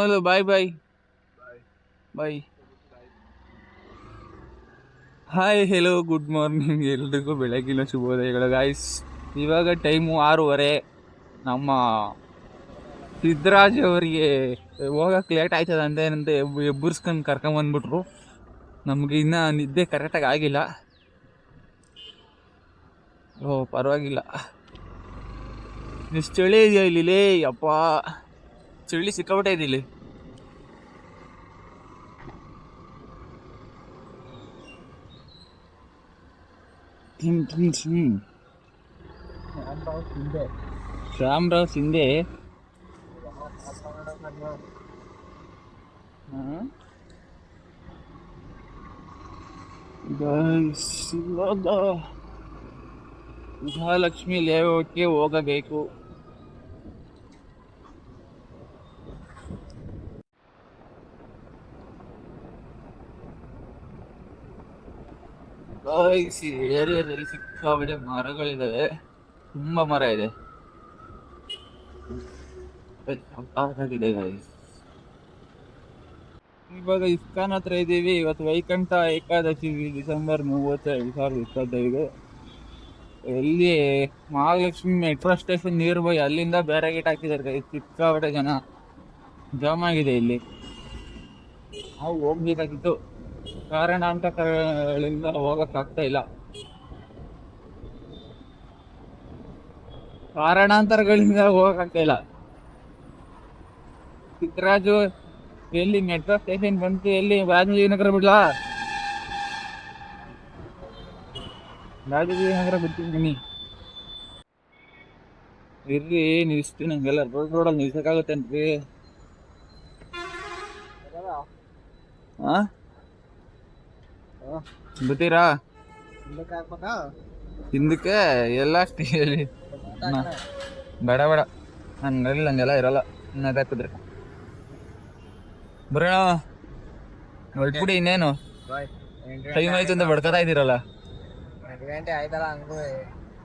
Hello ಬಾಯ್ ಬಾಯ್ ಬಾಯ್. Hi hello good morning ಎಲ್ರಿಗೂ ಬೆಳಗಿನ ಶುಭೋದಯಗಳು guys. ಇವಾಗ ಟೈಮು 6:30. ನಮ್ಮ ಸಿದ್ದರಾಜ್ ಅವರಿಗೆ ಹೋಗಕ್ಕೆ ಲೇಟ್ ಆಯ್ತದ ಅಂತ ಎಬ್ಬರ್ಸ್ಕೊಂಡು ಕರ್ಕೊಂಬಂದ್ಬಿಟ್ರು. ನಮಗೆ ಇನ್ನೂ ನಿದ್ದೆ ಕರೆಕ್ಟಾಗಿ ಆಗಿಲ್ಲ. ಓ ಪರವಾಗಿಲ್ಲ. ಎಷ್ಟು ಚಳಿ ಇದೆಯಾ ಇಲ್ಲಿ ಅಪ್ಪ, ಚಳಿ ಸಿಕ್ಕಾಬಿಟ್ಟೆ ಇದೆ ಇಲ್ಲಿ. ಶ್ಯಾಮರಾವ್ ಶಿಂದೆ ಇವಾಗ ಮಹಾಲಕ್ಷ್ಮಿ ಲೇಔಟ್ಗೆ ಹೋಗಬೇಕು. ಏರಿಯಾದಲ್ಲಿ ಸಿಕ್ಕಾಬಿಟ್ಟೆ ಮರಗಳಿದಾವೆ, ತುಂಬಾ ಮರ ಇದೆ. ಇವಾಗ ಇಸ್ಕಾನ್ ಹತ್ರ ಇದ್ದೀವಿ. ಇವತ್ತು ವೈಕಂಠ ಏಕಾದಶಿ, ಡಿಸೆಂಬರ್ 30, 2025. ಎಲ್ಲಿ Mahalakshmi metro station near by, ಅಲ್ಲಿಂದ ಬೇರೆ ಗೇಟ್ ಹಾಕಿದ್ದಾರೆ. ಸಿಕ್ಕಾಬಿಟ್ಟೆ ಜನ ಜಾಮ್ ಆಗಿದೆ ಇಲ್ಲಿ. ನಾವು ಹೋಗ್ಬೇಕಾಗಿತ್ತು, ಕಾರಣಾಂತರಗಳಿಂದ ಹೋಗಕ್ಕಾಗ್ತಾ ಇಲ್ಲ. ಸಿದ್ದರಾಜು ಎಲ್ಲಿ ಮೆಟ್ರೋ ಸ್ಟೇಷನ್ ಬಂತು, ಎಲ್ಲಿ ರಾಜಾಜಿನಗರ ಬಿಡ್ಲಾ? ರಾಜಾಜಿನಗರ ಬಿಡ್ತೀನಿ ಇರ್ರಿ, ನಿಲ್ಸ್ತೀನಿ. ಹಂಗೆಲ್ಲ ರೋಡಲ್ಲಿ ನಿಲ್ಸಕ್ಕಾಗುತ್ತೇನ್ರಿ? ಬರ್ತೀರಾ ಹಿಂದಕ್ಕೆ? ಎಲ್ಲ ಬೇಡ ಬೇಡ, ಹಂಗಲ್ಲ, ಹಂಗೆಲ್ಲ ಇರಲ್ಲ. ಹಾಕಿದ್ರೆ ಬರೋಣ, ಹೊರಟ್ಬಿಡಿ. ಇನ್ನೇನು ಟೈಮ್ ಆಯ್ತು ಅಂತ ಬಡ್ಕತಾ ಇದ್ದೀರಲ್ಲ.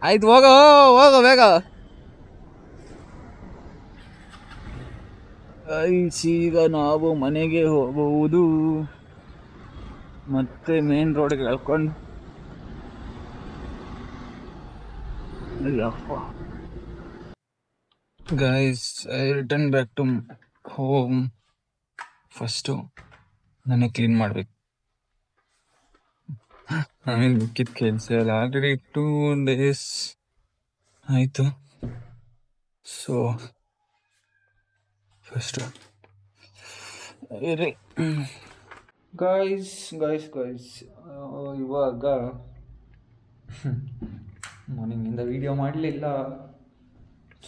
ಆಯ್ತು, ಹೋಗೋ ಹೋಗೋ ಬೇಗ. ಈಗ ನಾವು ಮನೆಗೆ ಹೋಗಬಹುದು, ಮತ್ತೆ ಮೇನ್ ರೋಡ್ಗೆ ಎಳ್ಕೊಂಡು. Guys, I return back to home. First ನನಗೆ ಕ್ಲೀನ್ ಮಾಡ್ಬೇಕು. ಆಮೇಲೆ ಮಿಕ್ಕಿದ ಕೆಲಸ ಎಲ್ಲ ಆಲ್ರೆಡಿ 2 days ಆಯಿತು. ಸೊ ಫಸ್ಟು ಇರಿ ಗಾಯ್ಸ್, ಇವಾಗ ಮಾರ್ನಿಂಗಿಂದ ವಿಡಿಯೋ ಮಾಡಲಿಲ್ಲ.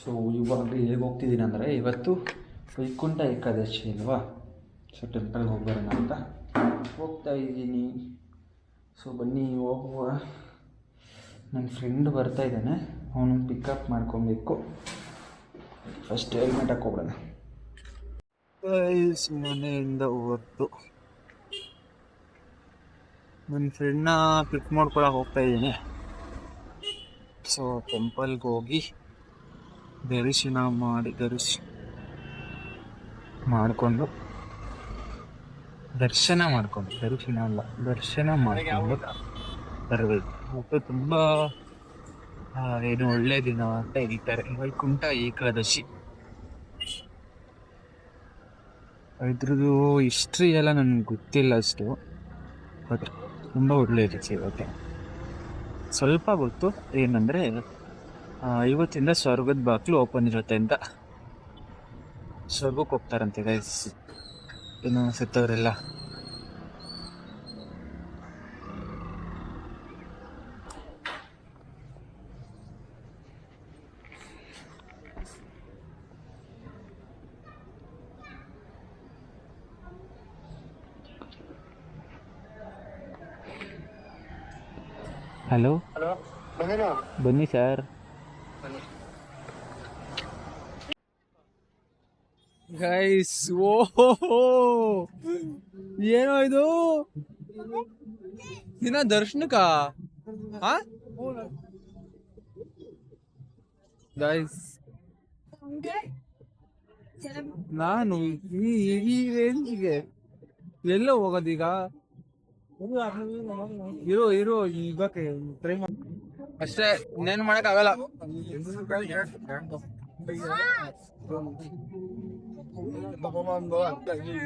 ಸೊ ಇವಾಗ ಹೇಗೆ ಹೋಗ್ತಿದ್ದೀನಿ ಅಂದರೆ, ಇವತ್ತು ವೈಕುಂಠ ಏಕಾದಶಿ ಅಲ್ವಾ, ಸೊ ಟೆಂಪಲ್ಗೆ ಹೋಗ್ಬರೋಣ ಅಂತ ಹೋಗ್ತಾ ಇದ್ದೀನಿ. ಸೊ ಬನ್ನಿ ಹೋಗುವ. ನನ್ನ ಫ್ರೆಂಡ್ ಬರ್ತಾ ಇದ್ದಾನೆ, ಅವನು ಪಿಕಪ್ ಮಾಡ್ಕೊಬೇಕು. ಫಸ್ಟ್ ಹೆಲ್ಮೆಟ್ ಹಾಕ್ಕೊಬಿಡೋಣ. ಮನೆಯಿಂದ ಹೊರತು ನನ್ನ ಫ್ರೆಂಡ್ನ ಪಿಕ್ ಮಾಡ್ಕೊಳಕ್ಕೆ ಹೋಗ್ತಾ ಇದ್ದೀನಿ. ಸೊ ಟೆಂಪಲ್ಗೆ ಹೋಗಿ ದರ್ಶನ ಮಾಡಿಕೊಂಡು ಬರಬೇಕು. ಮತ್ತು ತುಂಬ ಏನು ಒಳ್ಳೆಯ ದಿನ ಅಂತ ಹೇಳ್ತಾರೆ, ವೈಕುಂಠ ಏಕಾದಶಿ. ಇದ್ರದ್ದು ಹಿಸ್ಟ್ರಿ ಎಲ್ಲ ನನಗೆ ಗೊತ್ತಿಲ್ಲ ಅಷ್ಟು, ಬಟ್ ತುಂಬ ಒಳ್ಳೆಯದು. ಇವತ್ತು ಸ್ವಲ್ಪ ಗೊತ್ತು, ಏನಂದರೆ ಇವತ್ತಿಂದ ಸ್ವರ್ಗದ ಬಾಗಿಲು ಓಪನ್ ಇರುತ್ತೆ ಅಂತ. ಸ್ವರ್ಗಕ್ಕೆ ಹೋಗ್ತಾರಂತೆ ಗೈಸ್, ಇನ್ನು ಸತ್ತವರೆಲ್ಲ. ಹಲೋ, ಬನ್ನಿ ಸರ್. ಗೈಸ್, ಓಹೋ ಏನೋ ಇದು ದಿನ ದರ್ಶನಕ್ಕ ಗೈಸ್. ನಾನು ಈ ರೇಂಜಿಗೆ ಎಲ್ಲ ಹೋಗೋದೀಗ. ಇರೋ ಇವಾಗ ಟ್ರೈ ಮಾಡಿ ಅಷ್ಟೇ, ಇನ್ನೇನು ಮಾಡಕ್ ಆಗಲ್ಲ.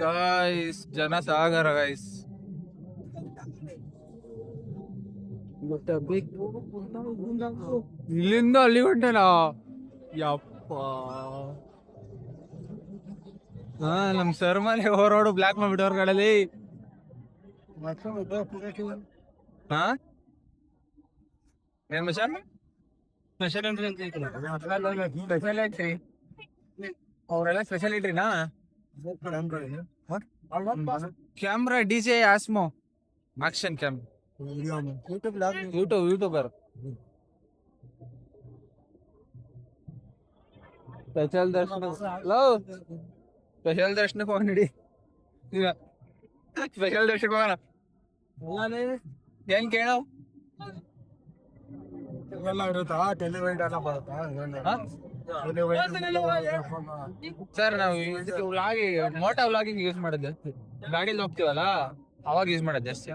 ಗೈಸ್ ಜನ ಸಾಗರ ಗೈಸ್. ಇಲ್ಲಿಂದ ಅಲ್ಲಿ ಹೊಂಟೇನಾ ಯಪ್ಪ. ನಮ್ ಸರ್ ಮನೆ ಹೊರೋಡು ಬ್ಲಾಕ್ ಮಾಡ್ಬಿಟ್ಟವ್ರ ಕಡಲಿ. ಹಾ ಏನ್ ಮಚಾನ್ ಸ್ಪೆಷಲ್ ಎಂಟ್ರಿ ಅವರೆಲ್ಲ ಸ್ಪೆಷಲ್ ಎಂಟ್ರಿನಾ? Camera DJ Osmo action camera YouTuber special ದರ್ಶನ ಸ್ಪೆಷಲ್ ದರ್ಶನಕ್ಕೆ ಹೋಗೋಣ ನಡಿ. ಸ್ಪೆಷಲ್ ದರ್ಶನಕ್ಕೆ ಹೋಗೋಣ. ಏನ್ ಕೇಳೋ ಸರ್, ನಾವು ಇದಕ್ಕೆ ಮೋಟೋ ವ್ಲಾಗಿಂಗ್ ಯೂಸ್ ಮಾಡೋದು ಜಾಸ್ತಿ. ಗಾಡಿಯಲ್ಲಿ ಹೋಗ್ತೀವಲ್ಲ ಅವಾಗ ಯೂಸ್ ಮಾಡೋದು ಜಾಸ್ತಿ.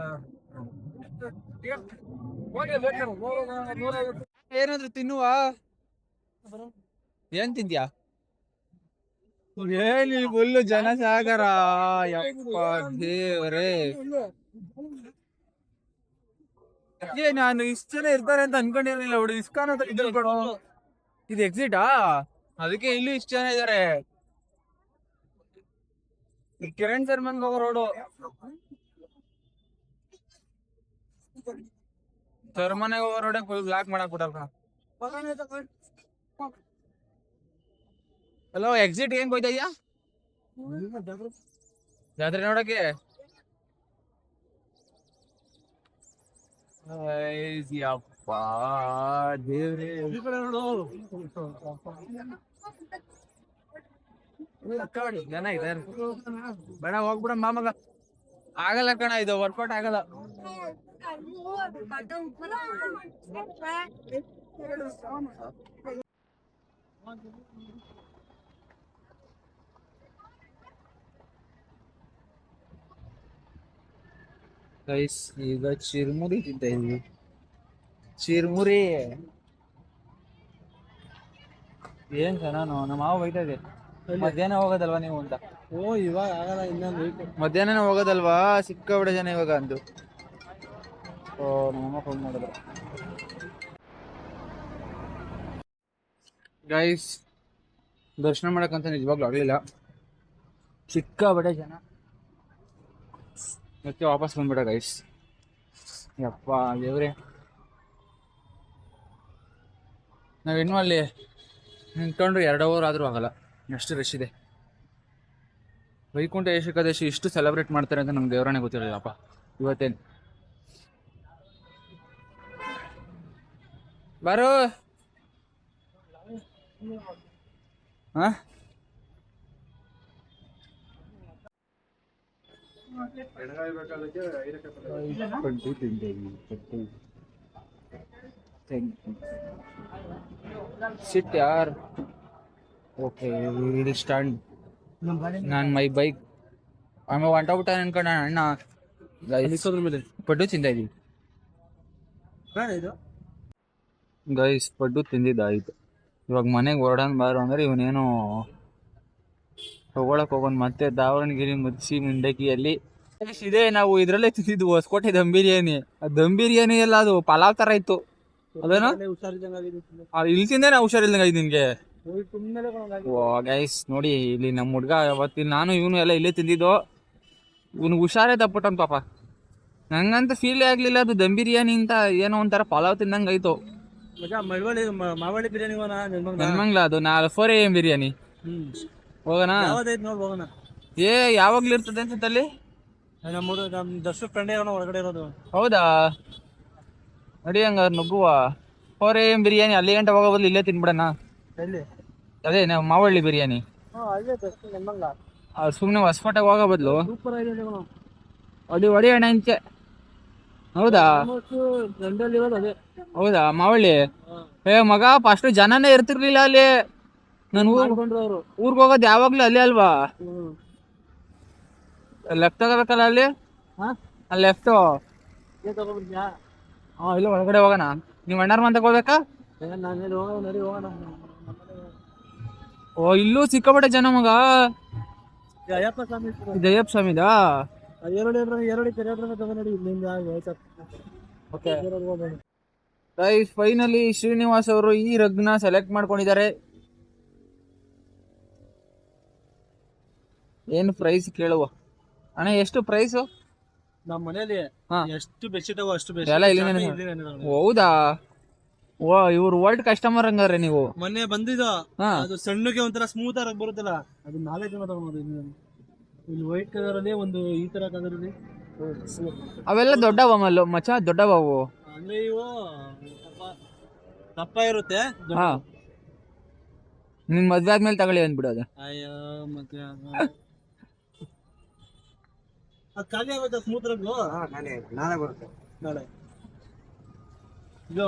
ಏನಾದ್ರು ತಿನ್ನುವ? ಏನ್ ತಿಂತ್ಯಾ? ಏನಿ ಫುಲ್ಲು ಜನಸಾಗರ ಯಪ್ಪ ದೇವ್ರೇ. ನಾನು ಇಷ್ಟು ಜನ ಇರ್ತಾರೆ ಅಂತ ಅನ್ಕೊಂಡಿರ್ಲಿಲ್ಲ. ಹುಡುಗ ಇಸ್ಕಾನ್ ಅಂತ ಇದ್ರು ಕೊಡು. ಇದು ಎಕ್ಸಿಟಾ? ಅದಕ್ಕೆ ಇಲ್ಲೂ ಇಷ್ಟು ಜನ ಇದಾರೆ. ಕಿರಣ್ ಸರ್ಮನ್ಗೆ ಹೋಗೋ ರೋಡು. ಸರ್ಮನೆಗೆ ಹೋಗೋ ರೋಡೆ ಫುಲ್ ಬ್ಲಾಕ್ ಮಾಡಕ್ ಬಿಟ್ಟಾರ. ಹಲೋ, ಎಕ್ಸಿಟ್ ಏನ್ ಹೋಯ್ತಾ ಇದೆಯಾ? ಜಾತ್ರೆ ನೋಡಕ್ಕೆ? ಯಪ್ಪ ದೇವ್ರೇ. ಜನ ಇದಾರೆ. ಬೇಡ ಹೋಗ್ಬಿಡ ಮಾಮಗ. ಆಗಲ್ಲ ಕಣ, ಇದು ವರ್ಕೌಟ್ ಆಗಲ್ಲ. ಗೈಸ್ ಈಗ ಚಿರ್ಮುರಿ ತಿಂತ ಇದ್ವಿ. ಚಿರ್ಮುರಿ ಏನ್ ಚೆನ್ನಾನು. ನಮ್ಮ ಮಾವ ಬೈತಾ ಇದೆ, ಮಧ್ಯಾಹ್ನ ಹೋಗೋದಲ್ವಾ ನೀವು ಅಂತ. ಇವಾಗ ಆಗಲ್ಲ, ಇನ್ನೊಂದು ಮಧ್ಯಾಹ್ನ ಹೋಗೋದಲ್ವಾ, ಸಿಕ್ಕಾಬಿಡ ಜನ ಇವಾಗ ಅಂದು. ನಮ್ಮಮ್ಮ ಫೋನ್ ಮಾಡಿದ್ರು. ಗೈಸ್ ದರ್ಶನ ಮಾಡಕ್ಕಂತ ನಿಜವಾಗ್ಲೂ ಆಗ್ಲಿಲ್ಲ, ಸಿಕ್ಕಾಬಿಡ ಜನ. ಮತ್ತೆ ವಾಪಸ್ ಬಂದ್ಬಿಡ ಗೈಸ್. ಯಪ್ಪ ದೇವ್ರೆ, ನಾವಿನ್ನೂ ಅಲ್ಲಿ ನಿಂತ್ಕೊಂಡ್ರೆ 2 ಅವರ್ ಆದರೂ ಆಗಲ್ಲ, ಅಷ್ಟು ರಶ್ ಇದೆ. ವೈಕುಂಠ ಏಕಾದಶಿ ಇಷ್ಟು ಸೆಲೆಬ್ರೇಟ್ ಮಾಡ್ತಾರೆ ಅಂತ ನಮ್ಗೆ ದೇವರೇ ಗೊತ್ತಿರಲಿಲ್ಲಪ್ಪ ಇವತ್ತೇನು. ಬಾರೋ ಹಾ ಸಿಟ್ ಯಾರ್. Okay will stand. ನಾನು ಮೈ ಬೈಕ್ ಆಮೇಲೆ ಹೊಂಟೋಗ್ಬಿಟ್ಟ ಅನ್ಕೊಂಡ ಅಣ್ಣ. ಪಡ್ಡು ತಿಂದ ಇದೀವಿ ಗೈಸ್, ಪಡ್ಡು ತಿಂದಿದ್ದಾಯ್ತು. ಇವಾಗ ಮನೆಗೆ ಹೊರಡೋಣ ಬಾರು ಅಂದ್ರೆ ಇವನೇನು ತಗೊಳಕ್ ಹೋಗೋಣ. ಮತ್ತೆ ದಾವಣಗೆರೆ ಮುದ್ಸಿ ಮುಂಡಕಿಯಲ್ಲಿ ಇದೆ. ನಾವು ಇದ್ರಲ್ಲೇ ತಿಂದಿದ್ದು ಹೊಸಕೋಟೆ ದಮ್ ಬಿರಿಯಾನಿ. ದಮ್ ಬಿರಿಯಾನಿ ಎಲ್ಲ ಅದು ಪಲಾವ್ ತರ ಇತ್ತು. ಅದೇನೋ ಇಲ್ಲಿ ತಿಂದೇನೆ ಹುಷಾರಿಲ್ದಂಗ ಆಯ್ತು ನಿನ್ಗೆ. ಓ ಗೈಸ್ ನೋಡಿ, ಇಲ್ಲಿ ನಮ್ಮ ಹುಡ್ಗ ಅವತ್ತಿನ ನಾನು ಇವನು ಎಲ್ಲ ಇಲ್ಲೇ ತಿಂದಿದ್ದು. ಇವನು ಹುಷಾರೇ ತಪ್ಪುಟ್ಟನ್ ಪಾಪ. ನಂಗಂತ ಫೀಲೇ ಆಗ್ಲಿಲ್ಲ ಅದು ದಮ್ ಬಿರಿಯಾನಿ ಅಂತ. ಏನೋ ಒಂಥರ ಪಲಾವ್ ತಿಂದಂಗ ಆಯ್ತು. ನೆನ್ಮಂಗ್ಲ ಅದು 4 AM ಬಿರಿಯಾನಿ. ಹೋಗೋಣ? ಏ ಯಾವಾಗ್ಲೂ ಇರ್ತದೆ ಅನ್ಸುತ್ತಲ್ಲಿ. ಒಳಗಡೆ ಇರೋದು. ಹೌದಾ, ನಡಿ ಹಂಗಾರ ನುಗ್ಗುವ. 4 AM ಬಿರಿಯಾನಿ ಅಲ್ಲಿ ಗಂಟೆ ಹೋಗೋ ಬದಲು ಇಲ್ಲೇ ತಿನ್ಬಿಡಣ. ಅದೇ ನಾವು ಮಾವಳ್ಳಿ ಬಿರಿಯಾನಿ. ಸುಮ್ಮನೆ ಹೊಸಕೋಟೆಗೆ ಹೋಗೋ ಬದಲು ಹೊಡಿ ಅಣ್ಣ ಇಂಚೆ. ಹೌದಾ ಹೌದಾ ಮಾವಳ್ಳಿ. ಮಗ ಫಸ್ಟ್ ಜನನೇ ಇರ್ತಿರ್ಲಿಲ್ಲ ಅಲ್ಲಿ. ನಾನು ಊರಿಗೆ ಹೋಗೋದು ಯಾವಾಗ್ಲೂ ಅಲ್ಲಿ ಅಲ್ವಾ? ಲೆಫ್ಟ್ ತಗೋಬೇಕಲ್ಲ ಅಲ್ಲಿ. ಅಲ್ಲಿ ಲೆಫ್ಟ್ ಇಲ್ಲ ಒಳಗಡೆ ಹೋಗೋಣ. ನೀವು ಅಣ್ಣಾರ್ ಮನೆ ತಗೋಬೇಕಾ? ಓ ಇಲ್ಲೂ ಸಿಕ್ಕಾಪಟ್ಟೆ ಜನ ಮಗ. ಜಯಪ್ಪ ಸ್ವಾಮಿದಾ? ಫೈನಲಿ ಶ್ರೀನಿವಾಸ್ ಅವರು ಈ ರಗ್ನ ಸೆಲೆಕ್ಟ್ ಮಾಡ್ಕೊಂಡಿದ್ದಾರೆ. ಏನು ಪ್ರೈಸ್ ಕೇಳುವ ಅಣ್ಣ? ಎಷ್ಟು ಪ್ರೈಸು? ನಮ್ಮ ಮನೇಲಿ ಎಷ್ಟು ಬೆಡ್ಶೀಟ್ ಅಷ್ಟು ಎಲ್ಲ ಇಲ್ಲಿ. ಹೌದಾ? ಓ ಇವ್ರು ವರ್ಲ್ಡ್ ಕಸ್ಟಮರ್ ಹಂಗಾರೆ ನೀವು. ಮೊನ್ನೆ ಬಂದಿದ್ದು ಅದು ಸಣ್ಣಗೆ ಒಂಥರ ಸ್ಮೂತ್ ಆಗಿ ಬರುತ್ತಲ್ಲ, ಅದು 4 ಜನ ತಗೊಂಡು. ಇಲ್ಲಿ ವೈಟ್ ಕಲರ್ ಅಲ್ಲಿ ಒಂದು ಈ ತರ ಕಲರ್ ಅಲ್ಲಿ ಅವೆಲ್ಲ ದೊಡ್ಡವ ಮಚ್ಚ, ದೊಡ್ಡವು ಅಂದ್ರೆ ಇವು ದಪ್ಪ ಇರುತ್ತೆ. ನಿನ್ ಮದ್ವೆ ಆದ್ಮೇಲೆ ತಗೊಳ್ಳಿ ಅಂದ್ಬಿಡೋದು. ಅಯ್ಯೋ ಮತ್ತೆ ಅದು ಖಾಲಿ ಆಗುತ್ತೆ ಸ್ಮೂತ್ ರಂಗು. ನಾಳೆ ಬರುತ್ತೆ. ನಾಳೆ ಇದು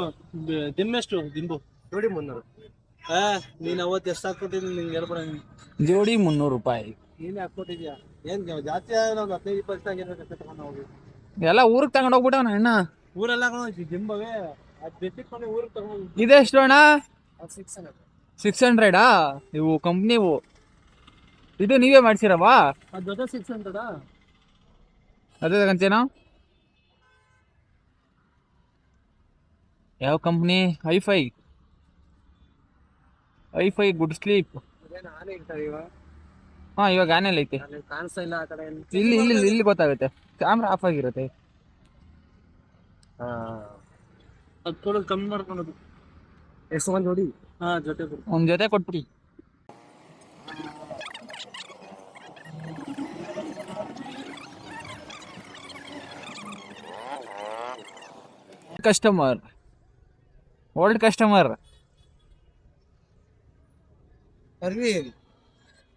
ದಿಂಬೆಷ್ಟು? ದಿಂಬು ಜೋಡಿ 300. ನೀನ್ ಅವತ್ತು ಎಷ್ಟು ಹಾಕೊಟ್ಟಿದ್ದೀನಿ ನಿಂಗೆ ಹೇಳ್ಬೇಡ. ಜೋಡಿ 300 ರೂಪಾಯಿ ನೀನೇ ಹಾಕೊಟ್ಟಿದ್ಯಾ? ಏನ್ ಜಾಸ್ತಿ ಒಂದು 15-20 ಹಂಗೆ ತಗೊಂಡು ಹೋಗಿ ಎಲ್ಲ ಊರಿಗೆ ತಗೊಂಡು ಹೋಗ್ಬಿಟ್ಟವನ ಅಣ್ಣ. ಊರೆಲ್ಲ ದಿಂಬವೇ ಅದು ಬೆಟ್ಟಿಟ್ಕೊಂಡು ಊರಿಗೆ ತಗೊಂಡು. ಇದೆಷ್ಟು ಅಣ್ಣ? 600. 600 ಇವು ಕಂಪ್ನಿವು. ಇದು ನೀವೇ ಮಾಡ್ಸಿರವಾ? ಅದು ದೊಡ್ಡ 600. ಅದೇ ತಗೊಂತೇನೋ. ಯಾವ ಕಂಪ್ನಿ? High five good sleep. ಇವಾಗ ಆನೆಲ್ ಐತೆ. ಕಾಣಿಸ್ತಾ ಇಲ್ಲ ಆ ಕಡೆ. ಇಲ್ಲಿ ಗೊತ್ತಾಗುತ್ತೆ. ಕ್ಯಾಮ್ರಾ ಆಫ್ ಆಗಿರುತ್ತೆ. ಅದು ಕೊಡೋದು ಕಮ್ಮಿ ಮಾಡ್ಕೊಳೋದು. ಎಷ್ಟು ಮಂದಿ ನೋಡಿ? ಒಂದ್ ಜೊತೆ ಕೊಟ್ಬಿಡಿ. Customer, old customer.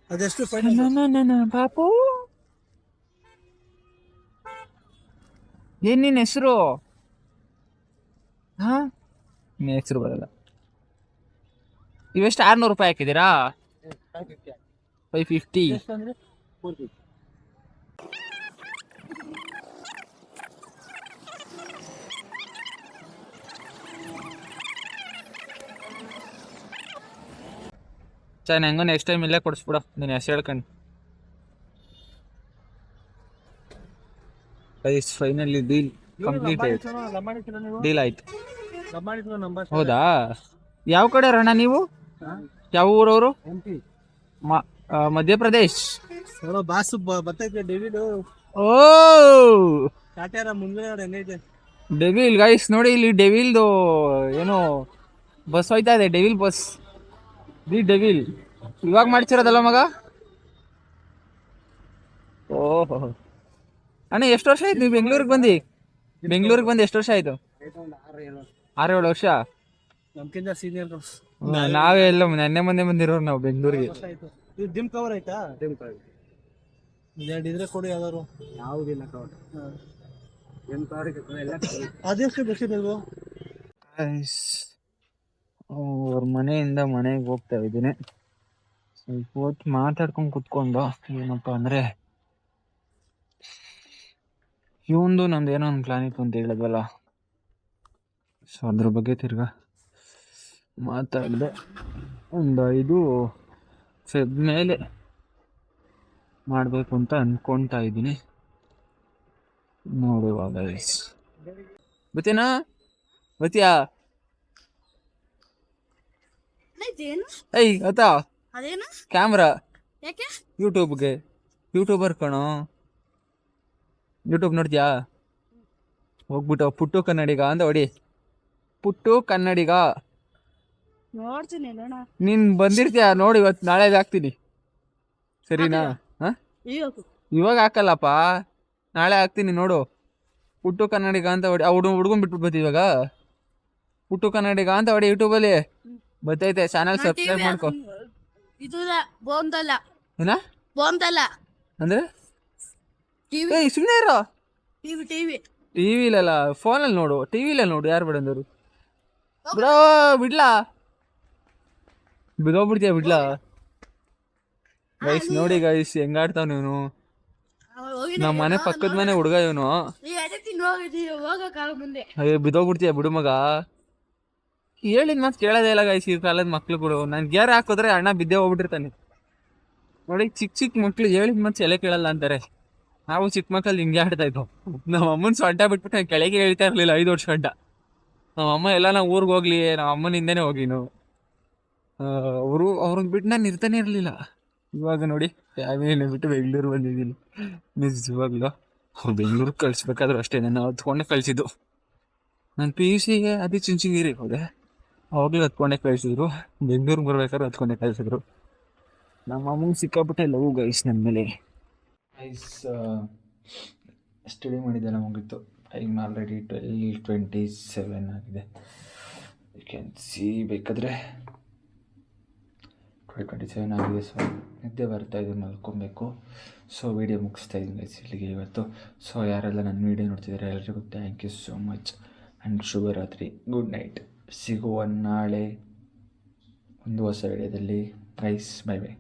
ಅದೆಷ್ಟು ಪಾಪು? ಏನ್ ನಿನ್ನ ಹೆಸರು? ನಿನ್ನ ಹೆಸರು ಬರಲ್ಲ. ಇವೆಷ್ಟು 600 ರೂಪಾಯಿ ಹಾಕಿದ್ದೀರಾ? 550. ಸರ್ ಹೆಂಗೋ ನೆಕ್ಸ್ಟ್ ಟೈಮ್ ಇಲ್ಲೇ ಕೊಡಿಸ್ಬಿಡ ನೀನು ಹೆಸರು ಹೇಳ್ಕೊಂಡು. ಫೈನಲಿ ಡೀಲ್ ಕಂಪ್ಲೀಟ್ ಆಯ್ತು. ಡೀಲ್ ಆಯ್ತು. ಹೌದಾ? ಯಾವ ಕಡೆ ಅಣ್ಣ ನೀವು? ಯಾವ ಊರವರು? ಮಧ್ಯಪ್ರದೇಶ್. ಬಾಸು ಬರ್ತೈತೆ ಡೆವಿಲ್. ಓ ಕಾಟ್ಯಾರ ಮುಂದೆ ಹೆಂಗೈತೆ ಡೆವಿಲ್ ಗೈಸ್. ನೋಡಿ ಇಲ್ಲಿ ಡೆವಿಲ್ದು ಏನೋ ಬಸ್ ಹೋಯ್ತಾ ಇದೆ. Devil bus. ದಿ ಡೆವಿಲ್ ಇವಾಗ ಮಾಡ್ಸಿರೋದಲ್ಲ ಮಗ? ಓಹೋ ಅಣ್ಣ, ಎಷ್ಟು ವರ್ಷ ಆಯ್ತು ನೀವು ಬೆಂಗಳೂರಿಗೆ ಬಂದು? ಎಷ್ಟು ವರ್ಷ ಆಯ್ತು? 6-7 ವರ್ಷ. ನಮ್ಕಿಂತ ಸೀನಿಯರ್. ನಾವೇ ಎಲ್ಲ ನೆನ್ನೆ ಮೊನ್ನೆ ಬಂದಿರೋರು ನಾವು ಬೆಂಗಳೂರಿಗೆ. ಡಿಮ್ ಕವರ್ ಆಯ್ತಾ? ಡಿಮ್ ಕವರ್ ಇದ್ರೆ ಕೊಡಿ ಯಾವ್ದಾರು. ಯಾವುದಿಲ್ಲ ಕವರ್. ಅದೆಷ್ಟು ಬೆಡ್ಶೀಟ್ ಇಲ್ವೋ? ಅವ್ರ ಮನೆಯಿಂದ ಮನೆಗೆ ಹೋಗ್ತಾ ಇದ್ದೀನಿ. ಸ್ವಲ್ಪ ಹೊತ್ತು ಮಾತಾಡ್ಕೊಂಡು ಕುತ್ಕೊಂಡು ಏನಪ್ಪ ಅಂದರೆ, ಇವಂದು ನಮ್ದು ಏನೋ ಒಂದು ಪ್ಲಾನ್ ಇತ್ತು ಅಂತ ಹೇಳಿದ್ವಲ್ಲ, ಸೊ ಅದ್ರ ಬಗ್ಗೆ ತಿರ್ಗಾ ಮಾತಾಡಿದೆ. ಒಂದು 5 ಫೆಬ್ ಮೇಲೆ ಮಾಡಬೇಕು ಅಂತ ಅಂದ್ಕೊಳ್ತಾ ಇದ್ದೀನಿ. ನೋಡುವಾಗ ಬತ್ತೀನಾ? ಬತ್ತೀಯಾ? ಆಯ್ತಾ ಕ್ಯಾಮ್ರಾ ಯೂಟ್ಯೂಬ್ಗೆ. ಯೂಟ್ಯೂಬರ್ ಕಣೋ. ಯೂಟ್ಯೂಬ್ ನೋಡ್ತೀಯಾ? ಹೋಗ್ಬಿಟ್ಟು ಪುಟ್ಟು ಕನ್ನಡಿಗ ಅಂತ ಹೊಡಿ. ಪುಟ್ಟು ಕನ್ನಡಿಗ ನೀನ್ ಬಂದಿರ್ತೀಯ ನೋಡಿ. ಇವತ್ತು ನಾಳೆ ಹಾಕ್ತೀನಿ, ಸರಿನಾ? ಇವಾಗ ಹಾಕಲ್ಲಪ್ಪ, ನಾಳೆ ಹಾಕ್ತೀನಿ ನೋಡು. ಪುಟ್ಟು ಕನ್ನಡಿಗ ಅಂತ ಹೊಡಿ. ಹುಡ್ಕೊಂಡ್ ಬಿಟ್ಬಿಟ್ಟು ಬತ್ತಿ ಇವಾಗ. ಪುಟ್ಟು ಕನ್ನಡಿಗ ಅಂತ ಹೊಡಿ ಯೂಟ್ಯೂಬಲ್ಲಿ ಬರ್ತೈತೆ. ಚಾನಲ್ ಸಬ್ಸ್ಕ್ರೈಬ್ ಮಾಡ್ಕೊ. ಏನ ಅಂದ್ರೆ ಸುಮ್ಮನೆ ಇರೋ. ಟಿವಿಲಲ್ಲ, ಫೋನಲ್ಲಿ ನೋಡು. ಟಿವಿಲಲ್ಲಿ ನೋಡು. ಯಾರು ಬಿಡಂದವರು? ಬಿಡೋ ಬಿಡ್ಲಾ? ಬಿದ್ದೋಗ್ಬಿಡ್ತೀಯ ಬಿಡ್ಲಾ ಗೈಸ್ ನೋಡಿ ಗೈಸ್ ಹೆಂಗಾಡ್ತಾವ ನೀನು ನಮ್ಮ ಮನೆ ಪಕ್ಕದ ಮನೆ ಹುಡುಗ ಇವನು ಅಯ್ಯೋ ಬಿದ್ದೋಗ್ಬಿಡ್ತೀಯ ಬಿಡು ಮಗ ಹೇಳಿದ ಮಾತು ಕೇಳೋದೇ ಇಲ್ಲ ಗೈಸ್ ಈ ಕಾಲದ ಮಕ್ಳು ಬಿಡು ನಾನು ಗೇರ್ ಹಾಕಿದ್ರೆ ಅಣ್ಣ ಬಿದ್ದೇ ಹೋಗ್ಬಿಟ್ಟಿರ್ತಾನೆ ನೋಡಿ ಚಿಕ್ಕ ಚಿಕ್ಕ ಮಕ್ಳು ಹೇಳಿದ ಮಾತು ಎಲೆ ಕೇಳಲ್ಲ ಅಂತಾರೆ ನಾವು ಚಿಕ್ಕ ಮಕ್ಕಳು ಹಿಂಗೆ ಆಡ್ತಾ ಇದ್ದವು ನಮ್ಮ ಅಮ್ಮನ ಸೊಡ್ಡ ಬಿಟ್ಬಿಟ್ಟು ನಾನು ಕೆಳಗೆ ಹೇಳ್ತಾ ಇರಲಿಲ್ಲ 5 ವರ್ಷ ಗಂಟ ನಮ್ಮಮ್ಮ ಎಲ್ಲ ನಾವು ಊರಿಗೆ ಹೋಗ್ಲಿ ನಮ್ಮ ಅಮ್ಮನಿಂದನೇ ಹೋಗಿನು ಅವ್ರನ್ನ ಬಿಟ್ಟು ನಾನು ಇರ್ತಾನೆ ಇರಲಿಲ್ಲ ಇವಾಗ ನೋಡಿ ಫ್ಯಾಮಿಲಿನ ಬಿಟ್ಟು ಬೆಂಗಳೂರು ಬಂದಿದ್ದೀನಿ ನಿಜವಾಗ್ಲು ಅವ್ರು ಬೆಂಗಳೂರಿಗೆ ಕಳಿಸ್ಬೇಕಾದ್ರೂ ಅಷ್ಟೇ ನಾನು ಹತ್ಕೊಂಡೆ ಕಳಿಸಿದ್ದು ನಾನು PUCಗೆ ಅದೇ ಚುಂಚನಗಿರಿಗೆ ಹೋದೆ ಅವಾಗಲೂ ಹತ್ಕೊಂಡೆ ಕಳಿಸಿದ್ರು ಬೆಂಗಳೂರಿಗೆ ಬರ್ಬೇಕಾದ್ರೆ ಹತ್ಕೊಂಡೆ ಕಳಿಸಿದ್ರು ನಮ್ಮ ಅಮ್ಮಂಗೆ ಸಿಕ್ಕಾಪಟ್ಟೆ ಲವ್ ಗೈಸ್ ನನ್ನ ಮೇಲೆ ಗೈಸ್ ಸ್ಟಡಿ ಮಾಡಿದ್ದೆಲ್ಲ ಮುಗೀತು ಟೈಮ್ ಆಲ್ರೆಡಿ 12:27 ಆಗಿದೆ ಯು ಕ್ಯಾನ್ ಸಿ ಬೇಕಾದರೆ 12:27 ಆಗಿದೆ ಸೊ ನಿದ್ದೆ ಬರ್ತಾಯಿದೆ ಮಲ್ಕೊಬೇಕು ಸೊ ವೀಡಿಯೋ ಮುಗಿಸ್ತಾ ಇದ್ದೀನಿ ಗೈಸ್ ಇಲ್ಲಿಗೆ ಇವತ್ತು ಸೊ ಯಾರೆಲ್ಲ ನನ್ನ ವೀಡಿಯೋ ನೋಡ್ತಿದ್ದಾರೆ ಎಲ್ಲರಿಗೂ thank you so much and ಶುಭರಾತ್ರಿ ಗುಡ್ ನೈಟ್ ಸಿಗುವ ನಾಳೆ ಒಂದು ಹೊಸ ವಿಡಿಯೋದಲ್ಲಿ ಗೈಸ್ ಬೈ ಬೈ